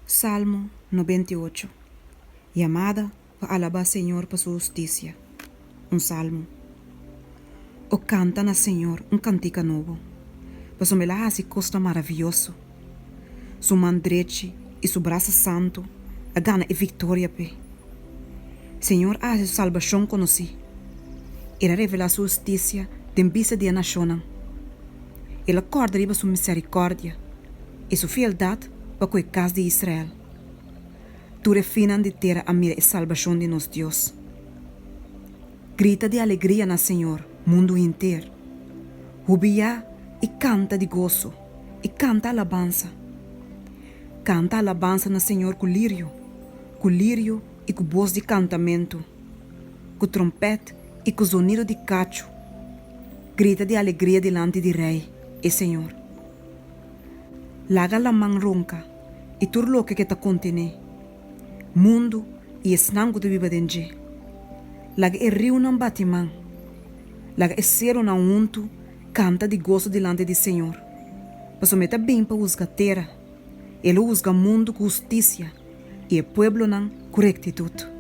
Salmo 98. Llamada para alabar Señor por su justicia. Un salmo. O cantan al Señor un cantica nuevo, pues me la hace costa maravilloso. Su mano derecha y su brazo santo a gana y victoria pe. Señor hace su salvación conocí. Era revela su justicia de vista de la nación. Él acorda riba su misericordia y su fieldad para el caso de Israel. Tu refinan de terra a mira e salvação de nosso Deus. Grita de alegria na Senhor, mundo inteiro. Rubia e canta de gozo, e canta alabança. Canta alabança na Senhor com lírio e com voz de cantamento, com trompete e com sonido de cacho. Grita de alegria delante de Rei e Senhor. Laga la mão ronca e turlo que te contene. Mundo e esnango de viva denge. Laga e rio não bate man. Laga e cero não unto, canta de gozo delante de Senhor. Passo meta bem para usar terra. Ele usa mundo com justiça e o pueblo não com rectitude.